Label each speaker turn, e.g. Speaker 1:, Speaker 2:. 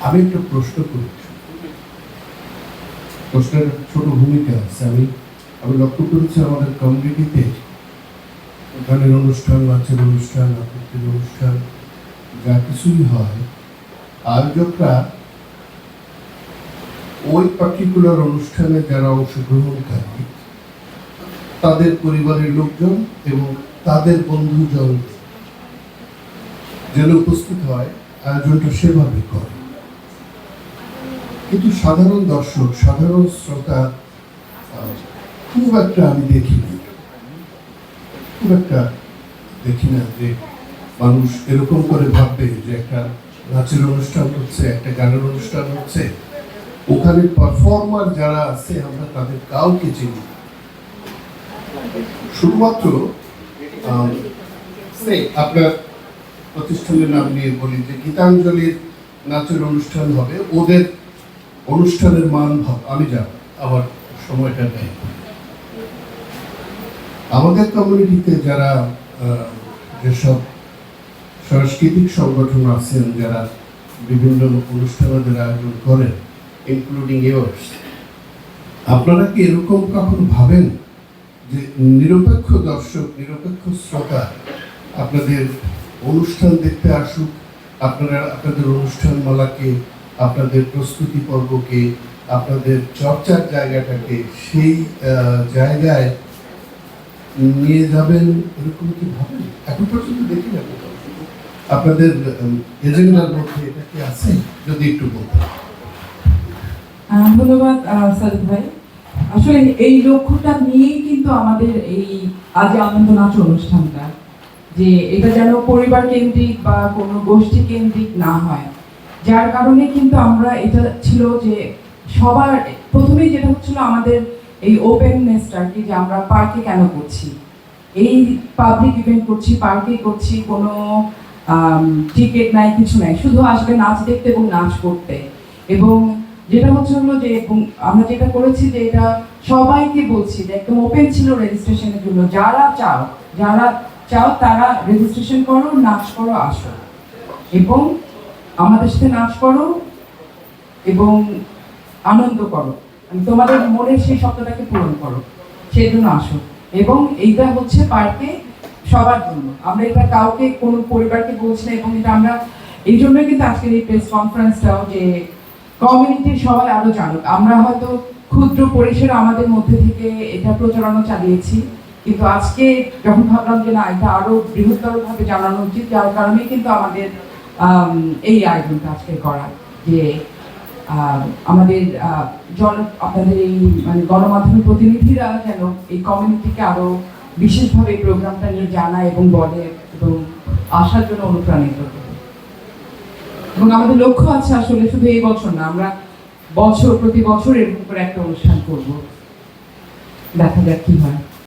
Speaker 1: আমি একটা প্রশ্ন করছি, প্রশ্নের ছোট ভূমিকা আছে। আমি লক্ষ্য করেছি আমাদের কমিউনিটিতে গানের অনুষ্ঠান, নাচের অনুষ্ঠান, আবৃত্তির অনুষ্ঠান, যা কিছুই হয়, আয়োজকরা ওই পার্টিকুলার অনুষ্ঠানে যারা অংশগ্রহণকারী তাদের পরিবারের লোকজন এবং তাদের বন্ধুজন যেন উপস্থিত হয়, আয়োজনটা সেভাবে করে। কিন্তু সাধারণ দর্শক, সাধারণ শ্রোতা খুব একটা আমি দেখি না যে মানুষ এরকম করে ভাববে যে একটা নাচের অনুষ্ঠান হচ্ছে, একটা গানের অনুষ্ঠান হচ্ছে, ওখানে পারফর্মার যারা আছে আমরা তাদের কাউকে চিনি। শুধুমাত্র আপনার প্রতিষ্ঠানের নাম নিয়ে বলি যে গীতাঞ্জলির নাচের অনুষ্ঠান হবে, ওদের অনুষ্ঠানের মান ভাব আমি যাব, আমার সময়টা নেই। আমাদের কমিউনিটিতে যারা যেসব সাংস্কৃতিক সংগঠন আছেন, যারা বিভিন্ন অনুষ্ঠানের আয়োজন করেন, ইনক্লুডিং ইয়ার্স, আপনারা কি এরকম কখন ভাবেন যে নিরপেক্ষ দর্শক, নিরপেক্ষ শ্রোতা আপনাদের অনুষ্ঠান দেখতে আসুক, আপনারা আপনাদের অনুষ্ঠান মালাকে, আপনাদের প্রস্তুতি পর্বকে, আপনাদের চর্চার জায়গাটাকে সেই জায়গায় নিয়ে যাবেন, এরকম কি ভাবেন? এখন পর্যন্ত দেখি না আপনাদের এজেন্ডার মধ্যে এটা কি আছে? যদি একটু বলতেন।
Speaker 2: ধন্যবাদ সাদিক ভাই। আসলে এই লক্ষ্যটা নিয়েই কিন্তু আমাদের এই আজ আনন্দ নাচ অনুষ্ঠানটা, যে এটা যেন পরিবার কেন্দ্রিক বা কোনো গোষ্ঠী কেন্দ্রিক না হয়, যার কারণে কিন্তু আমরা এটা ছিল যে সবার প্রথমেই যেটা হচ্ছিল আমাদের এই ওপেননেসটা কি, যে আমরা পার্কে কেন করছি, এই পাবলিক ইভেন্ট করছি, পার্কে করছি, কোনো টিকিট নাই, কিছু নাই, শুধু আসবে নাচ দেখতে এবং নাচ করতে। এবং যেটা হচ্ছে হলো যে আমরা যেটা করেছি যে এটা সবাইকে বলছি যে একদম ওপেন ছিল রেজিস্ট্রেশনের জন্য, যারা চাও তারা রেজিস্ট্রেশন করো, নাচ করো, আসো এবং আমাদের সাথে নাচ করো এবং আনন্দ করো, তোমাদের মনের সেই শব্দটাকে পূরণ করো, সেই জন্য আসো। এবং এইটা হচ্ছে পার্কে সবার জন্য, আমরা এটা কাউকে কোনো পরিবারকে বলছি না। এবং এটা আমরা এই জন্যই কিন্তু আজকের এই প্রেস কনফারেন্সটাও, যে কমিউনিটির সবাই আরো জানুক। আমরা হয়তো ক্ষুদ্র পরিসরে আমাদের মধ্যে থেকে এটা প্রচারণা চালিয়েছি, কিন্তু আজকে যখন ভাবলাম যে না, এটা আরো বৃহত্তর ভাবে জানানো উচিত, যার কারণে কিন্তু আমাদের এই আয়োজনটা আজকে করা, যে আমাদের আপনাদের এই মানে গণমাধ্যমের প্রতিনিধিরা যেন এই কমিউনিটিকে আরো বিশেষভাবে এই প্রোগ্রামটা নিয়ে জানায় এবং বলে এবং আসার জন্য অনুপ্রাণিত করে। এবং আমাদের লক্ষ্য আছে আসলে শুধু এই বছর না, আমরা প্রতি বছর এরকম করে একটা অনুষ্ঠান করবো, দেখা যাক কি হয়।